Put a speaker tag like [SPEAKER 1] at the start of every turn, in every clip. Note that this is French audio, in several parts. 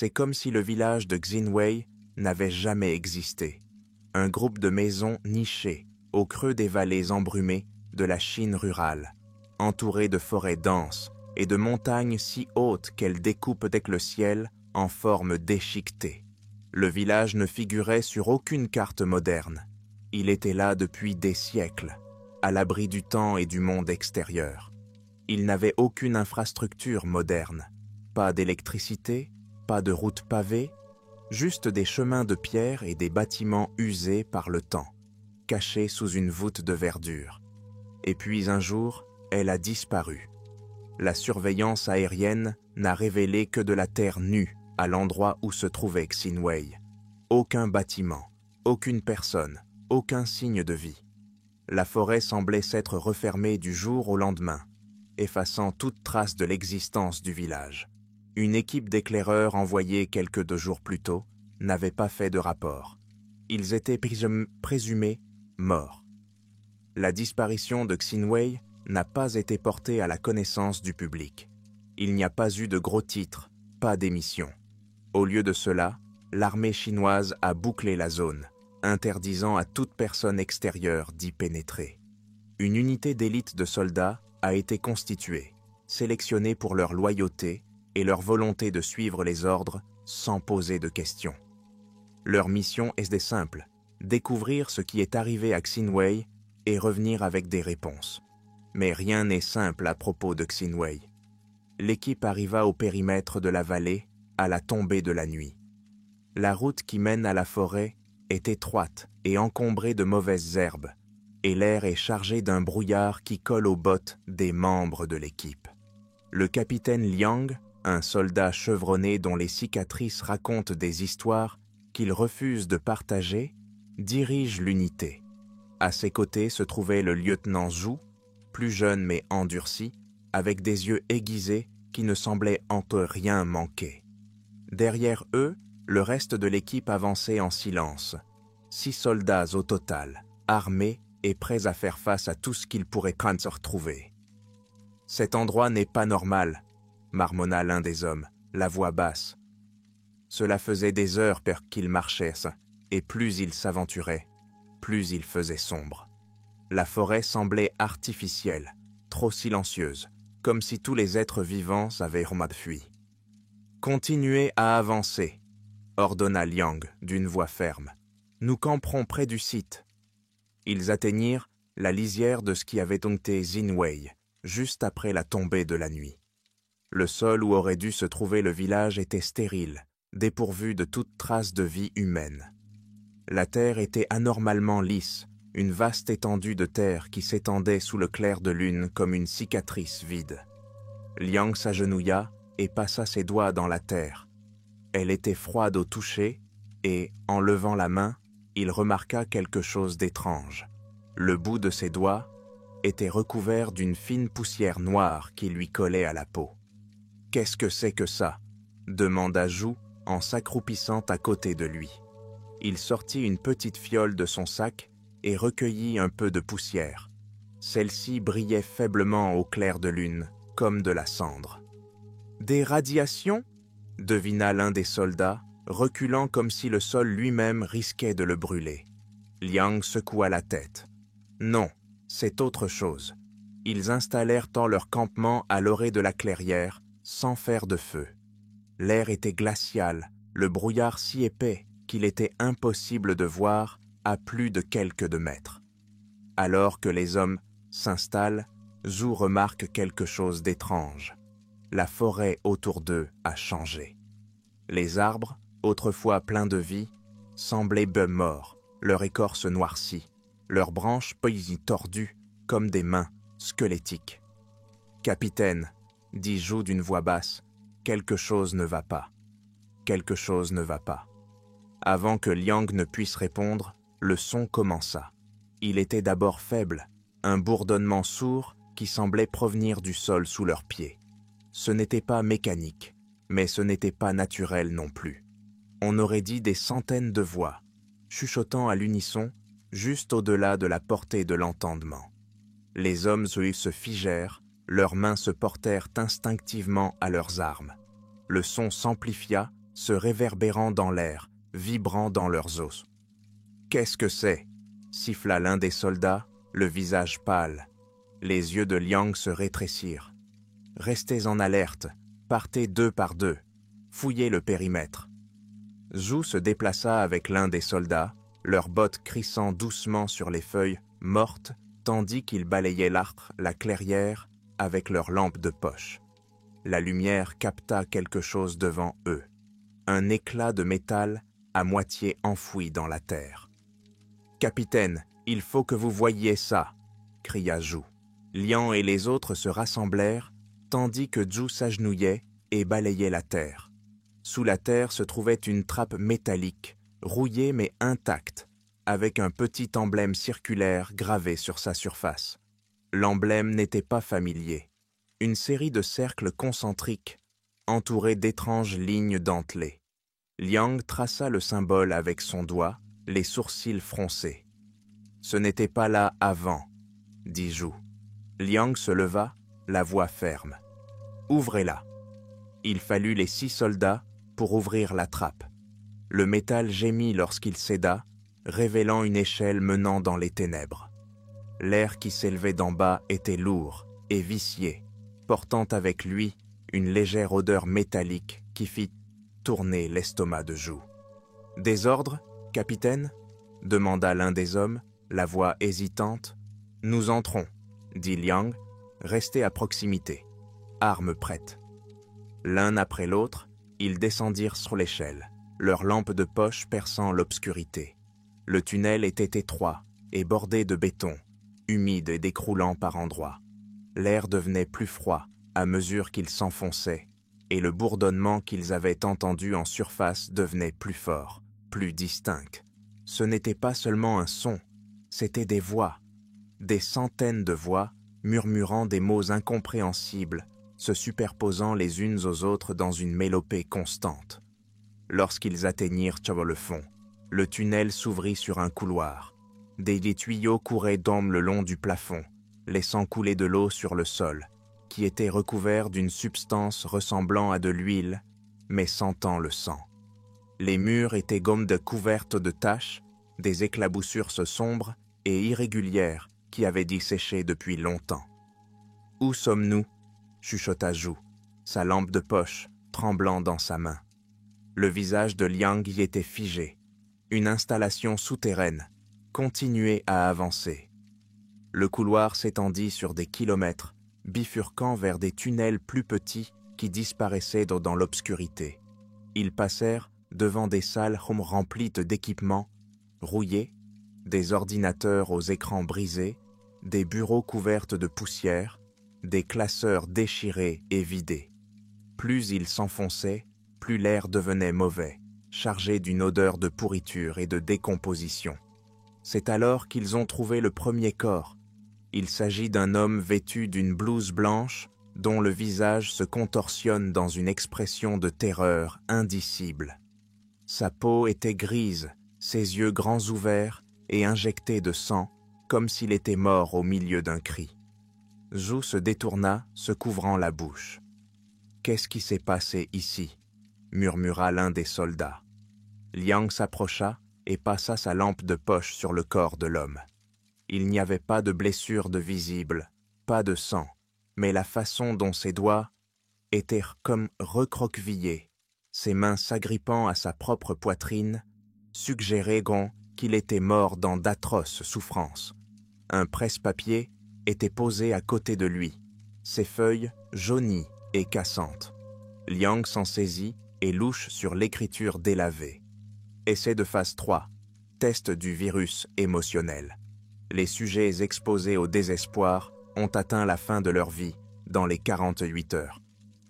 [SPEAKER 1] C'est comme si le village de Xinwei n'avait jamais existé. Un groupe de maisons nichées au creux des vallées embrumées de la Chine rurale, entourées de forêts denses et de montagnes si hautes qu'elles découpent avec le ciel en forme déchiquetée. Le village ne figurait sur aucune carte moderne. Il était là depuis des siècles, à l'abri du temps et du monde extérieur. Il n'avait aucune infrastructure moderne, pas d'électricité, pas de routes pavées, juste des chemins de pierre et des bâtiments usés par le temps, cachés sous une voûte de verdure. Et puis un jour, elle a disparu. La surveillance aérienne n'a révélé que de la terre nue à l'endroit où se trouvait Xinwei. Aucun bâtiment, aucune personne, aucun signe de vie. La forêt semblait s'être refermée du jour au lendemain, effaçant toute trace de l'existence du village. Une équipe d'éclaireurs envoyée quelques 2 jours plus tôt n'avait pas fait de rapport. Ils étaient présumés morts. La disparition de Xinwei n'a pas été portée à la connaissance du public. Il n'y a pas eu de gros titres, pas d'émissions. Au lieu de cela, l'armée chinoise a bouclé la zone, interdisant à toute personne extérieure d'y pénétrer. Une unité d'élite de soldats a été constituée, sélectionnée pour leur loyauté et leur volonté de suivre les ordres sans poser de questions. Leur mission est simple, découvrir ce qui est arrivé à Xinwei et revenir avec des réponses. Mais rien n'est simple à propos de Xinwei. L'équipe arriva au périmètre de la vallée à la tombée de la nuit. La route qui mène à la forêt est étroite et encombrée de mauvaises herbes, et l'air est chargé d'un brouillard qui colle aux bottes des membres de l'équipe. Le capitaine Liang, un soldat chevronné dont les cicatrices racontent des histoires qu'il refuse de partager, dirige l'unité. À ses côtés se trouvait le lieutenant Zhu, plus jeune mais endurci, avec des yeux aiguisés qui ne semblaient en rien manquer. Derrière eux, le reste de l'équipe avançait en silence. 6 soldats au total, armés et prêts à faire face à tout ce qu'ils pourraient craindre se retrouver. « Cet endroit n'est pas normal », marmonna l'un des hommes, la voix basse. Cela faisait des heures qu'ils marchaient, et plus ils s'aventuraient, plus il faisait sombre. La forêt semblait artificielle, trop silencieuse, comme si tous les êtres vivants avaient fui. « Continuez à avancer », ordonna Liang d'une voix ferme. « Nous camperons près du site. » Ils atteignirent la lisière de ce qui avait dompté Xinwei, juste après la tombée de la nuit. Le sol où aurait dû se trouver le village était stérile, dépourvu de toute trace de vie humaine. La terre était anormalement lisse, une vaste étendue de terre qui s'étendait sous le clair de lune comme une cicatrice vide. Liang s'agenouilla et passa ses doigts dans la terre. Elle était froide au toucher et, en levant la main, il remarqua quelque chose d'étrange. Le bout de ses doigts était recouvert d'une fine poussière noire qui lui collait à la peau. « Qu'est-ce que c'est que ça ?» demanda Zhu en s'accroupissant à côté de lui. Il sortit une petite fiole de son sac et recueillit un peu de poussière. Celle-ci brillait faiblement au clair de lune, comme de la cendre. « Des radiations ?» devina l'un des soldats, reculant comme si le sol lui-même risquait de le brûler. Liang secoua la tête. « Non, c'est autre chose. » Ils installèrent leur campement à l'orée de la clairière, sans faire de feu. L'air était glacial, le brouillard si épais qu'il était impossible de voir à plus de quelques mètres. Alors que les hommes s'installent, Zhu remarque quelque chose d'étrange. La forêt autour d'eux a changé. Les arbres, autrefois pleins de vie, semblaient morts, leur écorce noircie, leurs branches tordues comme des mains squelettiques. « Capitaine, » dit Zhu d'une voix basse, « quelque chose ne va pas. Quelque chose ne va pas. » Avant que Liang ne puisse répondre, le son commença. Il était d'abord faible, un bourdonnement sourd qui semblait provenir du sol sous leurs pieds. Ce n'était pas mécanique, mais ce n'était pas naturel non plus. On aurait dit des centaines de voix, chuchotant à l'unisson, juste au-delà de la portée de l'entendement. Les hommes se figèrent, leurs mains se portèrent instinctivement à leurs armes. Le son s'amplifia, se réverbérant dans l'air, vibrant dans leurs os. « Qu'est-ce que c'est » siffla l'un des soldats, le visage pâle. Les yeux de Liang se rétrécirent. « Restez en alerte, partez deux par deux, fouillez le périmètre. » Zhou se déplaça avec l'un des soldats, leurs bottes crissant doucement sur les feuilles mortes, tandis qu'ils balayaient l'âtre, la clairière, avec leurs lampes de poche. La lumière capta quelque chose devant eux, un éclat de métal à moitié enfoui dans la terre. « Capitaine, il faut que vous voyiez ça !» cria Zhou. Liang et les autres se rassemblèrent, tandis que Zhou s'agenouillait et balayait la terre. Sous la terre se trouvait une trappe métallique, rouillée mais intacte, avec un petit emblème circulaire gravé sur sa surface. L'emblème n'était pas familier. Une série de cercles concentriques, entourés d'étranges lignes dentelées. Liang traça le symbole avec son doigt, les sourcils froncés. « Ce n'était pas là avant, » dit Zhou. Liang se leva, la voix ferme. « Ouvrez-la. » Il fallut les 6 soldats pour ouvrir la trappe. Le métal gémit lorsqu'il céda, révélant une échelle menant dans les ténèbres. L'air qui s'élevait d'en bas était lourd et vicié, portant avec lui une légère odeur métallique qui fit tourner l'estomac de Zhou. « Des ordres, capitaine » demanda l'un des hommes, la voix hésitante. « Nous entrons » dit Liang, « restez à proximité, armes prêtes. » L'un après l'autre, ils descendirent sur l'échelle, leurs lampes de poche perçant l'obscurité. Le tunnel était étroit et bordé de béton, humide et décroulant par endroits. L'air devenait plus froid à mesure qu'ils s'enfonçaient, et le bourdonnement qu'ils avaient entendu en surface devenait plus fort, plus distinct. Ce n'était pas seulement un son, c'étaient des voix, des centaines de voix murmurant des mots incompréhensibles, se superposant les unes aux autres dans une mélopée constante. Lorsqu'ils atteignirent le fond, le tunnel s'ouvrit sur un couloir. Des tuyaux couraient d'hommes le long du plafond, laissant couler de l'eau sur le sol, qui était recouvert d'une substance ressemblant à de l'huile, mais sentant le sang. Les murs étaient comme couvertes de taches, des éclaboussures sombres et irrégulières qui avaient dû sécher depuis longtemps. « Où sommes-nous » chuchota Zhou, sa lampe de poche tremblant dans sa main. Le visage de Liang y était figé. Une installation souterraine continuait à avancer. Le couloir s'étendit sur des kilomètres, bifurquant vers des tunnels plus petits qui disparaissaient dans l'obscurité. Ils passèrent devant des salles remplies d'équipements rouillés, des ordinateurs aux écrans brisés, des bureaux couverts de poussière, des classeurs déchirés et vidés. Plus ils s'enfonçaient, plus l'air devenait mauvais, chargé d'une odeur de pourriture et de décomposition. C'est alors qu'ils ont trouvé le premier corps. Il s'agit d'un homme vêtu d'une blouse blanche dont le visage se contorsionne dans une expression de terreur indicible. Sa peau était grise, ses yeux grands ouverts et injectés de sang, comme s'il était mort au milieu d'un cri. Zhou se détourna, se couvrant la bouche. « Qu'est-ce qui s'est passé ici » murmura l'un des soldats. Liang s'approcha et passa sa lampe de poche sur le corps de l'homme. Il n'y avait pas de blessure de visible, pas de sang, mais la façon dont ses doigts étaient comme recroquevillés, ses mains s'agrippant à sa propre poitrine, suggéraient qu'il était mort dans d'atroces souffrances. Un presse-papier était posé à côté de lui, ses feuilles jaunies et cassantes. Liang s'en saisit et louche sur l'écriture délavée. Essai de phase 3, test du virus émotionnel. Les sujets exposés au désespoir ont atteint la fin de leur vie dans les 48 heures.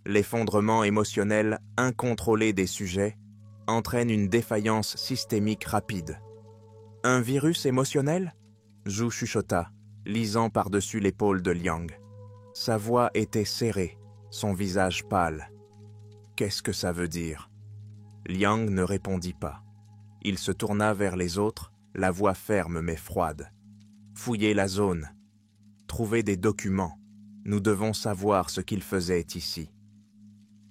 [SPEAKER 1] L'effondrement émotionnel incontrôlé des sujets entraîne une défaillance systémique rapide. « Un virus émotionnel » Zhou chuchota, lisant par-dessus l'épaule de Liang. Sa voix était serrée, son visage pâle. « Qu'est-ce que ça veut dire » Liang ne répondit pas. Il se tourna vers les autres, la voix ferme mais froide. « Fouillez la zone. Trouvez des documents. Nous devons savoir ce qu'ils faisaient ici. »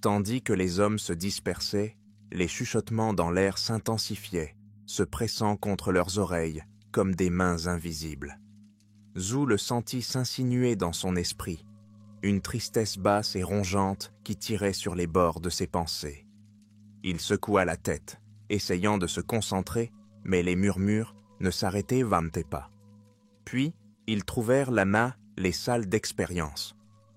[SPEAKER 1] Tandis que les hommes se dispersaient, Les chuchotements dans l'air s'intensifiaient, se pressant contre leurs oreilles comme des mains invisibles. Zhou le sentit s'insinuer dans son esprit, une tristesse basse et rongeante qui tirait sur les bords de ses pensées. Il secoua la tête, essayant de se concentrer, mais les murmures ne s'arrêtaient pas. Puis, ils trouvèrent là-bas les salles d'expérience.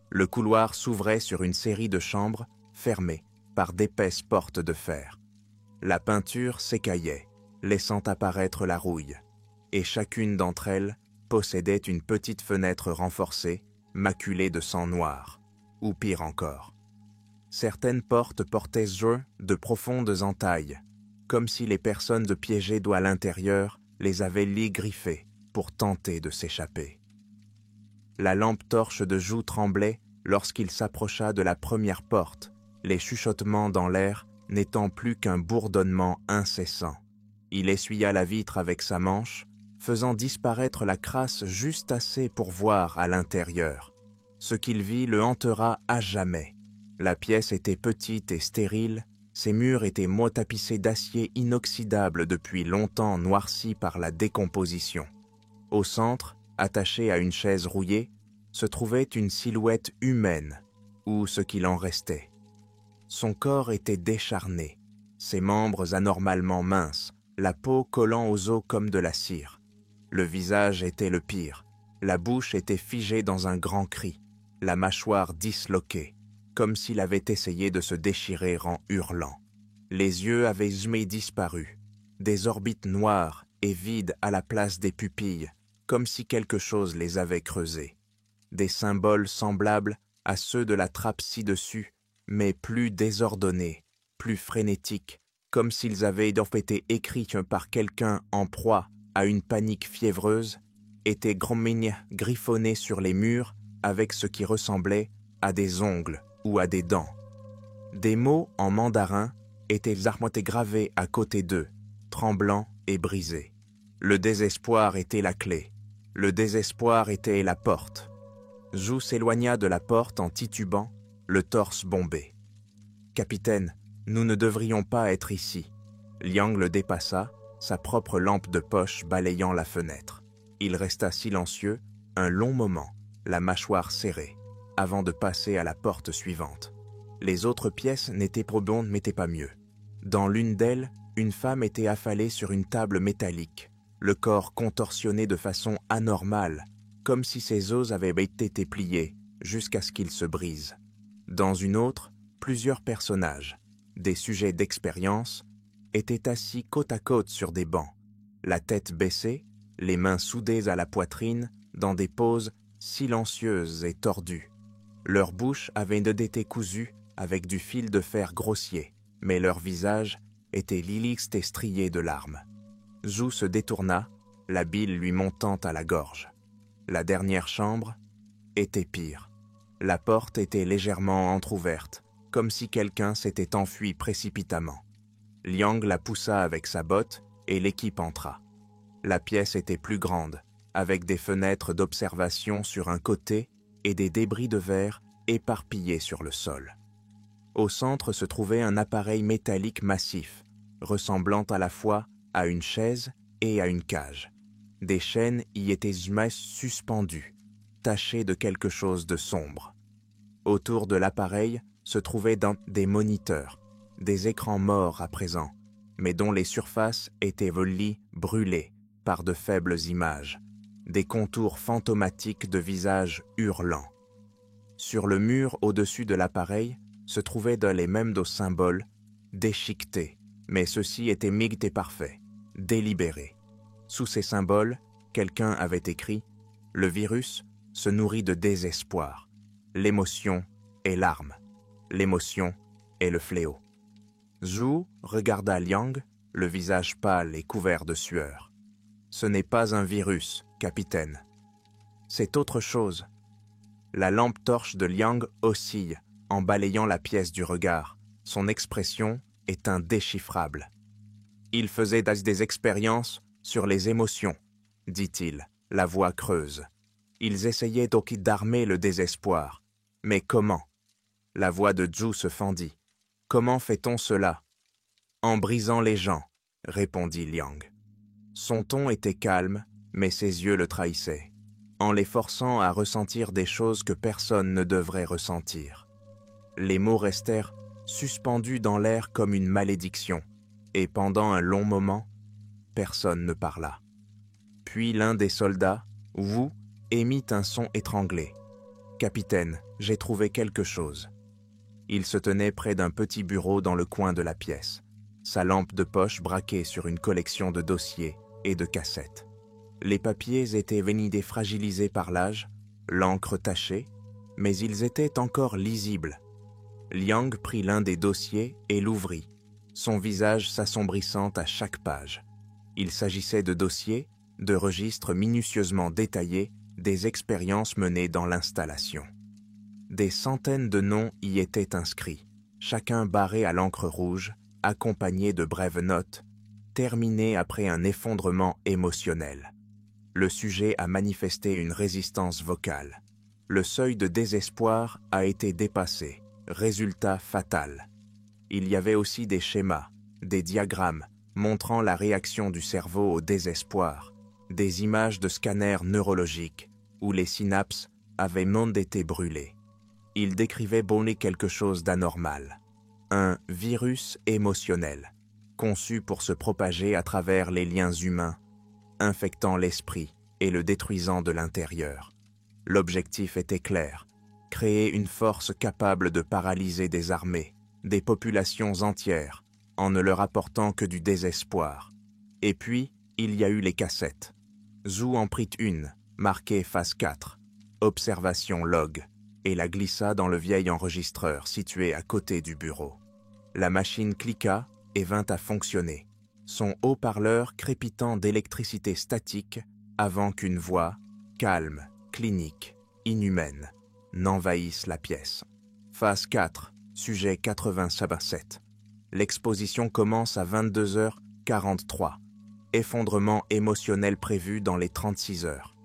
[SPEAKER 1] Le couloir s'ouvrait sur une série de chambres fermées par d'épaisses portes de fer. La peinture s'écaillait, laissant apparaître la rouille, et chacune d'entre elles possédait une petite fenêtre renforcée, maculée de sang noir, ou pire encore. Certaines portes portaient de profondes entailles, comme si les personnes piégées à l'intérieur les avaient griffées pour tenter de s'échapper. La lampe torche de Zhou tremblait lorsqu'il s'approcha de la première porte, les chuchotements dans l'air n'étant plus qu'un bourdonnement incessant. Il essuya la vitre avec sa manche, faisant disparaître la crasse juste assez pour voir à l'intérieur. Ce qu'il vit le hantera à jamais. La pièce était petite et stérile, ses murs étaient tapissés d'acier inoxydable depuis longtemps noirci par la décomposition. Au centre, attachée à une chaise rouillée, se trouvait une silhouette humaine, ou ce qu'il en restait. Son corps était décharné, ses membres anormalement minces, la peau collant aux os comme de la cire. Le visage était le pire, la bouche était figée dans un grand cri, la mâchoire disloquée, comme s'il avait essayé de se déchirer en hurlant. Les yeux avaient jamais disparu, des orbites noires et vides à la place des pupilles, comme si quelque chose les avait creusées. Des symboles semblables à ceux de la trappe ci-dessus, mais plus désordonnés, plus frénétiques, comme s'ils avaient été écrits par quelqu'un en proie à une panique fiévreuse, étaient griffonnés sur les murs avec ce qui ressemblait à des ongles ou à des dents. Des mots en mandarin étaient gravés à côté d'eux, tremblants et brisés. Le désespoir était la clé. Le désespoir était la porte. Zhou s'éloigna de la porte en titubant, le torse bombé. « Capitaine, nous ne devrions pas être ici. » Liang le dépassa, sa propre lampe de poche balayant la fenêtre. Il resta silencieux un long moment, la mâchoire serrée, avant de passer à la porte suivante. Les autres pièces n'étaient pas mieux. Dans l'une d'elles, une femme était affalée sur une table métallique, le corps contorsionné de façon anormale, comme si ses os avaient été pliés jusqu'à ce qu'ils se brisent. Dans une autre, plusieurs personnages, des sujets d'expérience, étaient assis côte à côte sur des bancs, la tête baissée, les mains soudées à la poitrine, dans des poses silencieuses et tordues. Leur bouche avait été cousue avec du fil de fer grossier, mais leur visage était lilixte et strié de larmes. Zhou se détourna, la bile lui montant à la gorge. La dernière chambre était pire. La porte était légèrement entr'ouverte, comme si quelqu'un s'était enfui précipitamment. Liang la poussa avec sa botte et l'équipe entra. La pièce était plus grande, avec des fenêtres d'observation sur un côté et des débris de verre éparpillés sur le sol. Au centre se trouvait un appareil métallique massif, ressemblant à la fois à une chaise et à une cage. Des chaînes y étaient suspendues, tachées de quelque chose de sombre. Autour de l'appareil se trouvaient des moniteurs, des écrans morts à présent, mais dont les surfaces étaient brûlées par de faibles images, des contours fantomatiques de visages hurlants. Sur le mur au-dessus de l'appareil se trouvaient les mêmes symboles, déchiquetés, mais ceux-ci étaient et parfaits, délibérés. Sous ces symboles, quelqu'un avait écrit « Le virus se nourrit de désespoir. L'émotion est l'arme. L'émotion est le fléau. » Zhou regarda Liang, le visage pâle et couvert de sueur. « Ce n'est pas un virus, capitaine. C'est autre chose. » La lampe torche de Liang oscille en balayant la pièce du regard. Son expression est indéchiffrable. « Il faisait des expériences sur les émotions, dit-il, la voix creuse. Ils essayaient donc d'armer le désespoir. Mais comment ? La voix de Zhou se fendit. Comment fait-on cela ? En brisant les gens, répondit Liang. Son ton était calme, mais ses yeux le trahissaient, en les forçant à ressentir des choses que personne ne devrait ressentir. Les mots restèrent suspendus dans l'air comme une malédiction, et pendant un long moment, personne ne parla. Puis l'un des soldats, Wu, émit un son étranglé. « Capitaine, j'ai trouvé quelque chose. » Il se tenait près d'un petit bureau dans le coin de la pièce, sa lampe de poche braquée sur une collection de dossiers et de cassettes. Les papiers étaient vénidés fragilisés par l'âge, l'encre tachée, mais ils étaient encore lisibles. Liang prit l'un des dossiers et l'ouvrit, son visage s'assombrissant à chaque page. Il s'agissait de dossiers, de registres minutieusement détaillés des expériences menées dans l'installation. Des centaines de noms y étaient inscrits, chacun barré à l'encre rouge, accompagné de brèves notes, terminées après un effondrement émotionnel. Le sujet a manifesté une résistance vocale. Le seuil de désespoir a été dépassé, résultat fatal. Il y avait aussi des schémas, des diagrammes montrant la réaction du cerveau au désespoir, des images de scanners neurologiques où les synapses avaient même été brûlées. Il décrivait bonnet quelque chose d'anormal, un virus émotionnel, conçu pour se propager à travers les liens humains, infectant l'esprit et le détruisant de l'intérieur. L'objectif était clair, créer une force capable de paralyser des armées, des populations entières, en ne leur apportant que du désespoir. Et puis, il y a eu les cassettes. Zhu en prit une, marquée phase 4, observation log, et la glissa dans le vieil enregistreur situé à côté du bureau. La machine cliqua et vint à fonctionner, son haut-parleur crépitant d'électricité statique avant qu'une voix, calme, clinique, inhumaine, n'envahisse la pièce. Phase 4, sujet 87. L'exposition commence à 22h43. Effondrement émotionnel prévu dans les 36 heures.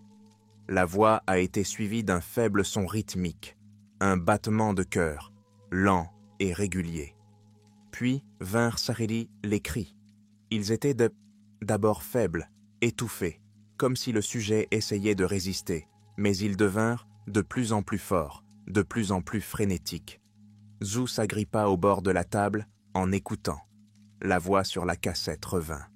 [SPEAKER 1] La voix a été suivie d'un faible son rythmique, un battement de cœur, lent et régulier. Puis vinrent s'arrêter les cris. Ils étaient d'abord faibles, étouffés, comme si le sujet essayait de résister, mais ils devinrent de plus en plus forts, de plus en plus frénétiques. Zhu s'agrippa au bord de la table en écoutant. La voix sur la cassette revint.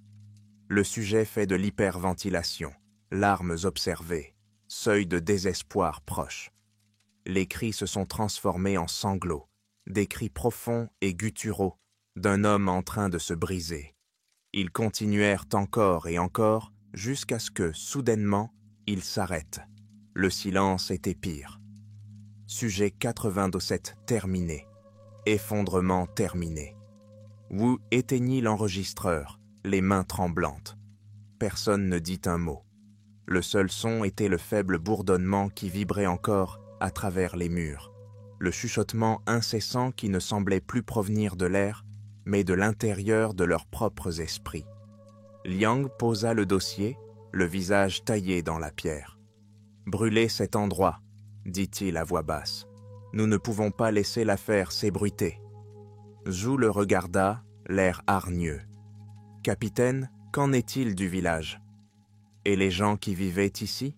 [SPEAKER 1] Le sujet fait de l'hyperventilation, larmes observées, seuil de désespoir proche. Les cris se sont transformés en sanglots, des cris profonds et gutturaux d'un homme en train de se briser. Ils continuèrent encore et encore jusqu'à ce que, soudainement, ils s'arrêtent. Le silence était pire. Sujet 87 terminé. Effondrement terminé. Wu éteignit l'enregistreur, les mains tremblantes. Personne ne dit un mot. Le seul son était le faible bourdonnement qui vibrait encore à travers les murs, le chuchotement incessant qui ne semblait plus provenir de l'air, mais de l'intérieur de leurs propres esprits. Liang posa le dossier, le visage taillé dans la pierre. « Brûlez cet endroit, dit-il à voix basse. Nous ne pouvons pas laisser l'affaire s'ébruiter. » Zhu le regarda, l'air hargneux. « Capitaine, qu'en est-il du village? Et les gens qui vivaient ici? »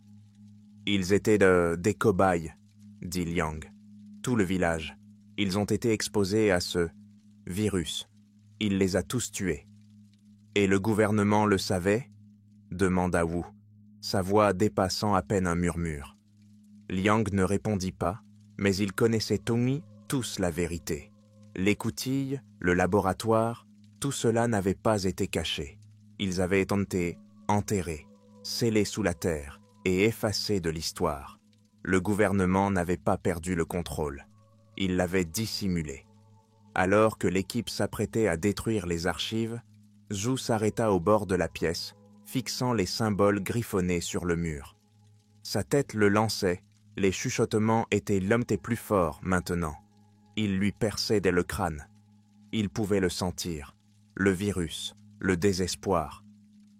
[SPEAKER 1] « Ils étaient des cobayes, dit Liang. Tout le village. Ils ont été exposés à ce virus. Il les a tous tués. Et le gouvernement le savait? Demanda Wu, sa voix dépassant à peine un murmure. Liang ne répondit pas, mais il connaissait tous la vérité. L'écoutille, le laboratoire, tout cela n'avait pas été caché. Ils avaient été enterrés, scellés sous la terre et effacés de l'histoire. Le gouvernement n'avait pas perdu le contrôle. Il l'avait dissimulé. Alors que l'équipe s'apprêtait à détruire les archives, Zhu s'arrêta au bord de la pièce, fixant les symboles griffonnés sur le mur. Sa tête le lançait, les chuchotements étaient l'homme plus fort maintenant. Ils lui perçaient dès le crâne. Il pouvait le sentir, le virus, le désespoir.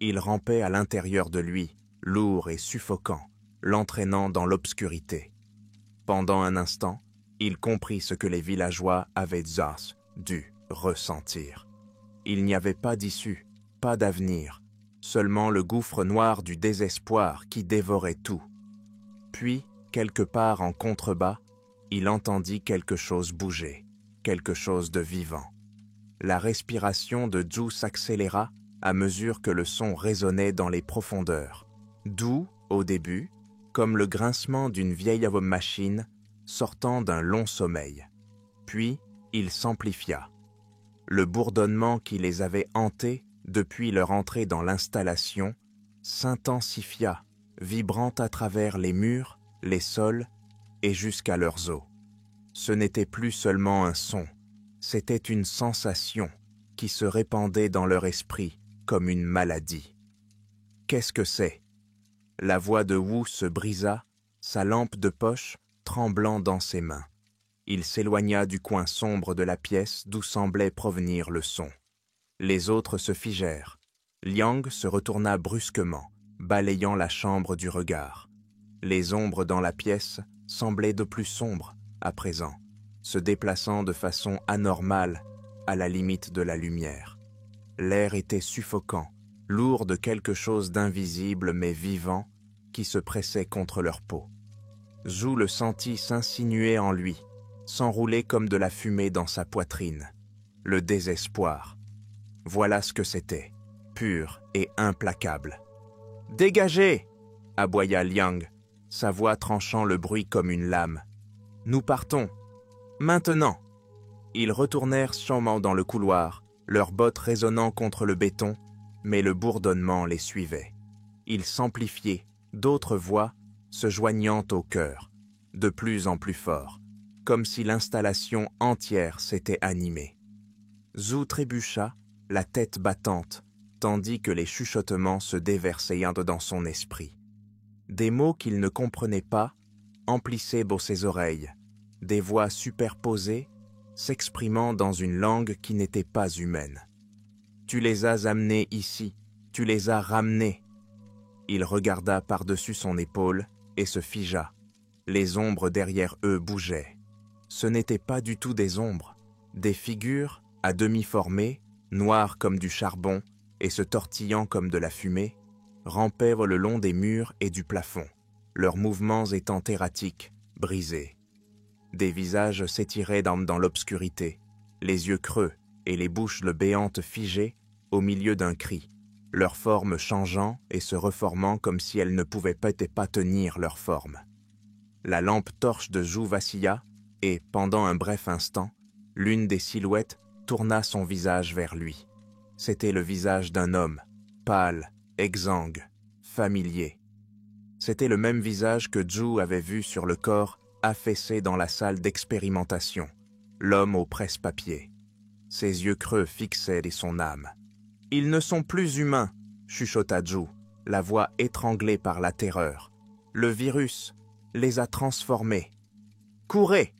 [SPEAKER 1] Il rampait à l'intérieur de lui, lourd et suffocant, l'entraînant dans l'obscurité. Pendant un instant, il comprit ce que les villageois avaient dû ressentir. Il n'y avait pas d'issue, pas d'avenir, seulement le gouffre noir du désespoir qui dévorait tout. Puis, quelque part en contrebas, il entendit quelque chose bouger, quelque chose de vivant. La respiration de Zhu s'accéléra à mesure que le son résonnait dans les profondeurs, doux au début, comme le grincement d'une vieille machine sortant d'un long sommeil. Puis, il s'amplifia. Le bourdonnement qui les avait hantés depuis leur entrée dans l'installation s'intensifia, vibrant à travers les murs, les sols et jusqu'à leurs os. Ce n'était plus seulement un son, c'était une sensation qui se répandait dans leur esprit comme une maladie. Qu'est-ce que c'est? La voix de Wu se brisa, sa lampe de poche tremblant dans ses mains. Il s'éloigna du coin sombre de la pièce d'où semblait provenir le son. Les autres se figèrent. Liang se retourna brusquement, balayant la chambre du regard. Les ombres dans la pièce semblaient de plus sombres à présent, se déplaçant de façon anormale à la limite de la lumière. L'air était suffocant, lourd de quelque chose d'invisible mais vivant qui se pressait contre leur peau. Zhu le sentit s'insinuer en lui, s'enrouler comme de la fumée dans sa poitrine. Le désespoir. Voilà ce que c'était, pur et implacable. « Dégagez !» aboya Liang, sa voix tranchant le bruit comme une lame. « Nous partons. Maintenant !» Ils retournèrent sûrement dans le couloir, leurs bottes résonnant contre le béton, mais le bourdonnement les suivait. Il s'amplifiait, d'autres voix se joignant au cœur, de plus en plus fort, comme si l'installation entière s'était animée. Zhu trébucha, la tête battante, tandis que les chuchotements se déversaient dans son esprit. Des mots qu'il ne comprenait pas emplissaient ses oreilles, des voix superposées s'exprimant dans une langue qui n'était pas humaine. « Tu les as amenés ici, tu les as ramenés. » Il regarda par-dessus son épaule et se figea. Les ombres derrière eux bougeaient. Ce n'étaient pas du tout des ombres, des figures à demi formées, noires comme du charbon et se tortillant comme de la fumée, rampaient le long des murs et du plafond, leurs mouvements étant erratiques, brisés. Des visages s'étiraient dans l'obscurité, les yeux creux et les bouches béantes figées au milieu d'un cri, leurs formes changeant et se reformant comme si elles ne pouvaient peut-être pas tenir leur forme. La lampe torche de Zhu vacilla et, pendant un bref instant, l'une des silhouettes tourna son visage vers lui. C'était le visage d'un homme, pâle, exsangue, familier. C'était le même visage que Zhu avait vu sur le corps affaissé dans la salle d'expérimentation, l'homme au presse-papier. Ses yeux creux fixaient son âme. « Ils ne sont plus humains !» chuchota Zhu, la voix étranglée par la terreur. « Le virus les a transformés. »« Courez !»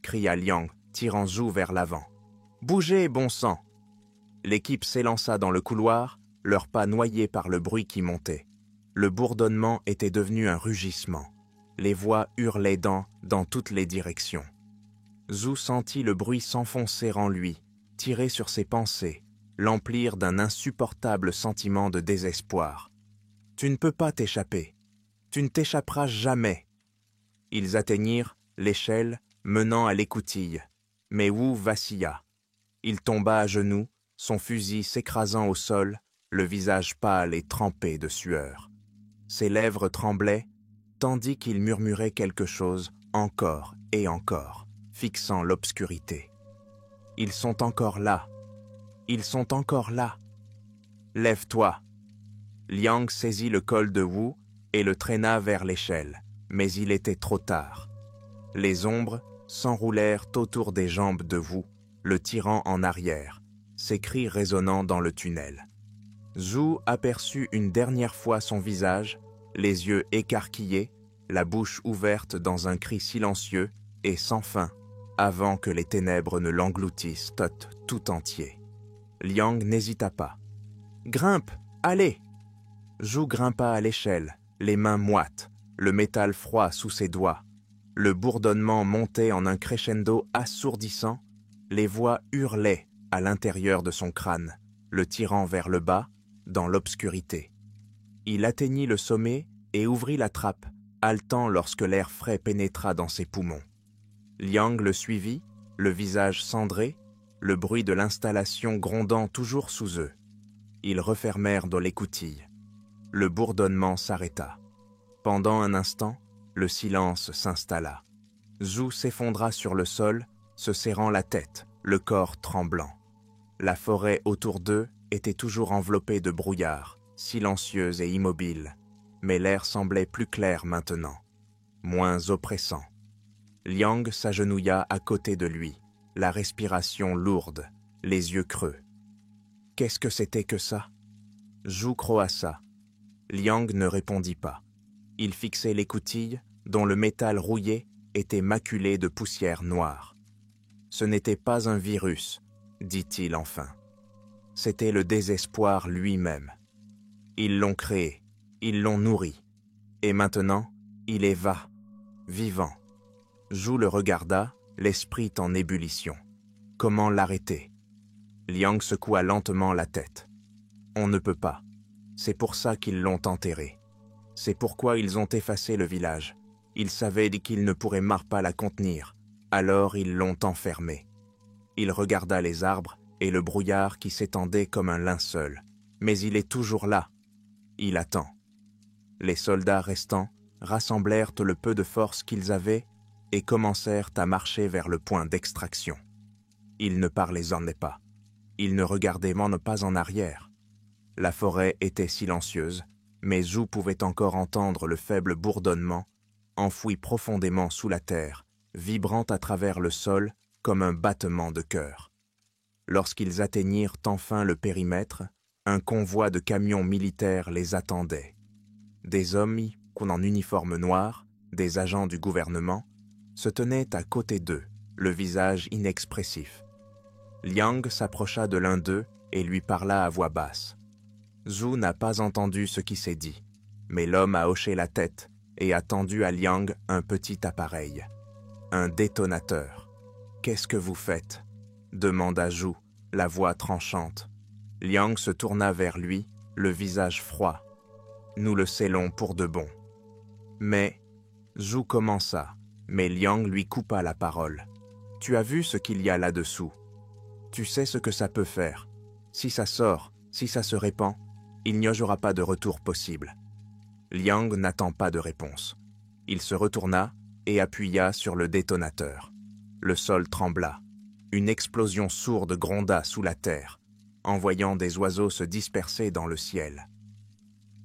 [SPEAKER 1] cria Liang, tirant Zhu vers l'avant. « Bougez, bon sang !» L'équipe s'élança dans le couloir, leurs pas noyés par le bruit qui montait. Le bourdonnement était devenu un rugissement. Les voix hurlaient dans toutes les directions. Zhu sentit le bruit s'enfoncer en lui, tirer sur ses pensées, l'emplir d'un insupportable sentiment de désespoir. « Tu ne peux pas t'échapper. Tu ne t'échapperas jamais. » Ils atteignirent l'échelle menant à l'écoutille, mais Wu vacilla. Il tomba à genoux, son fusil s'écrasant au sol, le visage pâle et trempé de sueur. Ses lèvres tremblaient, tandis qu'il murmurait quelque chose encore et encore, fixant l'obscurité. « Ils sont encore là. Ils sont encore là. Lève-toi. » Liang saisit le col de Wu et le traîna vers l'échelle, mais il était trop tard. Les ombres s'enroulèrent autour des jambes de Wu, le tirant en arrière, ses cris résonnant dans le tunnel. Zhu aperçut une dernière fois son visage, les yeux écarquillés, la bouche ouverte dans un cri silencieux et sans fin, avant que les ténèbres ne l'engloutissent tout entier. Liang n'hésita pas. « Grimpe, allez !» Zhu grimpa à l'échelle, les mains moites, le métal froid sous ses doigts. Le bourdonnement montait en un crescendo assourdissant, les voix hurlaient à l'intérieur de son crâne, le tirant vers le bas, dans l'obscurité. Il atteignit le sommet et ouvrit la trappe, haletant lorsque l'air frais pénétra dans ses poumons. Liang le suivit, le visage cendré, le bruit de l'installation grondant toujours sous eux. Ils refermèrent dans l'écoutille. Le bourdonnement s'arrêta. Pendant un instant, le silence s'installa. Zhu s'effondra sur le sol, se serrant la tête, le corps tremblant. La forêt autour d'eux était toujours enveloppée de brouillard, silencieuse et immobile, mais l'air semblait plus clair maintenant, moins oppressant. Liang s'agenouilla à côté de lui, la respiration lourde, les yeux creux. Qu'est-ce que c'était que ça? Zhu croassa. Liang ne répondit pas. Il fixait l'écoutille, dont le métal rouillé était maculé de poussière noire. Ce n'était pas un virus, dit-il enfin. C'était le désespoir lui-même. Ils l'ont créé, ils l'ont nourri. Et maintenant, il est vivant. Zhu le regarda, l'esprit en ébullition. Comment l'arrêter? Liang secoua lentement la tête. On ne peut pas. C'est pour ça qu'ils l'ont enterré. C'est pourquoi ils ont effacé le village. Ils savaient qu'ils ne pourraient pas la contenir. Alors ils l'ont enfermée. Il regarda les arbres et le brouillard qui s'étendait comme un linceul. Mais il est toujours là. Il attend. Les soldats restants rassemblèrent le peu de force qu'ils avaient et commencèrent à marcher vers le point d'extraction. Ils ne parlaient pas. Ils ne regardaient pas en arrière. La forêt était silencieuse, mais Zhu pouvait encore entendre le faible bourdonnement, enfoui profondément sous la terre, vibrant à travers le sol comme un battement de cœur. Lorsqu'ils atteignirent enfin le périmètre, un convoi de camions militaires les attendait. Des hommes en uniforme noir, des agents du gouvernement, se tenaient à côté d'eux, le visage inexpressif. Liang s'approcha de l'un d'eux et lui parla à voix basse. Zhu n'a pas entendu ce qui s'est dit, mais l'homme a hoché la tête et a tendu à Liang un petit appareil. Un détonateur. « Qu'est-ce que vous faites » demanda Zhu, la voix tranchante. Liang se tourna vers lui, le visage froid. « Nous le scellons pour de bon. » Mais, Zhu commença, mais Liang lui coupa la parole. « Tu as vu ce qu'il y a là-dessous? Tu sais ce que ça peut faire. Si ça sort, si ça se répand, il n'y aura pas de retour possible. » Liang n'attend pas de réponse. Il se retourna et appuya sur le détonateur. Le sol trembla. Une explosion sourde gronda sous la terre, envoyant des oiseaux se disperser dans le ciel.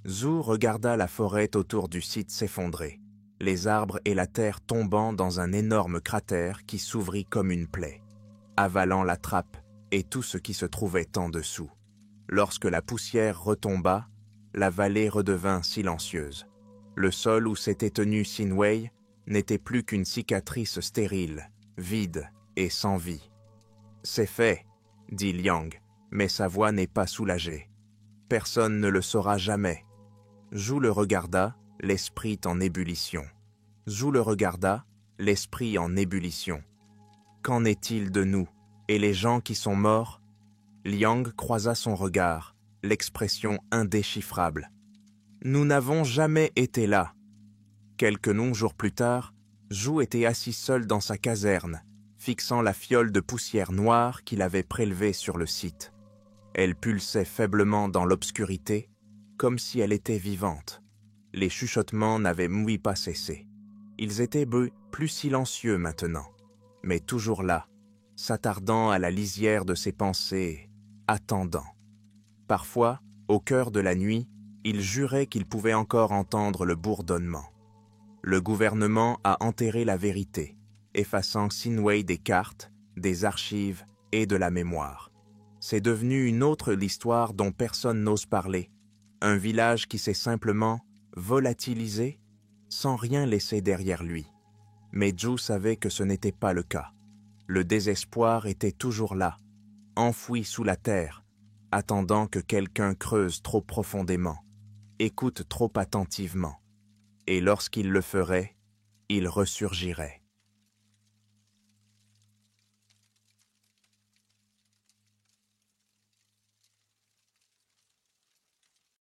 [SPEAKER 1] Zhu regarda la forêt autour du site s'effondrer, les arbres et la terre tombant dans un énorme cratère qui s'ouvrit comme une plaie, avalant la trappe et tout ce qui se trouvait en dessous. Lorsque la poussière retomba, la vallée redevint silencieuse. Le sol où s'était tenu Xin Wei n'était plus qu'une cicatrice stérile, vide et sans vie. « C'est fait, » dit Liang, mais sa voix n'est pas soulagée. « Personne ne le saura jamais. » Zhu le regarda, l'esprit en ébullition. Zhu le regarda, l'esprit en ébullition. Qu'en est-il de nous, et les gens qui sont morts? Liang croisa son regard, l'expression indéchiffrable. Nous n'avons jamais été là. Quelques longs jours plus tard, Zhu était assis seul dans sa caserne, fixant la fiole de poussière noire qu'il avait prélevée sur le site. Elle pulsait faiblement dans l'obscurité, comme si elle était vivante. Les chuchotements n'avaient pas cessé. Ils étaient plus silencieux maintenant, mais toujours là, s'attardant à la lisière de ses pensées, attendant. Parfois, au cœur de la nuit, il jurait qu'il pouvait encore entendre le bourdonnement. Le gouvernement a enterré la vérité, effaçant Xin Wei des cartes, des archives et de la mémoire. C'est devenu une autre l'histoire dont personne n'ose parler, un village qui s'est simplement volatilisé sans rien laisser derrière lui. Mais Zhu savait que ce n'était pas le cas. Le désespoir était toujours là, enfoui sous la terre, attendant que quelqu'un creuse trop profondément, écoute trop attentivement. Et lorsqu'il le ferait, il ressurgirait.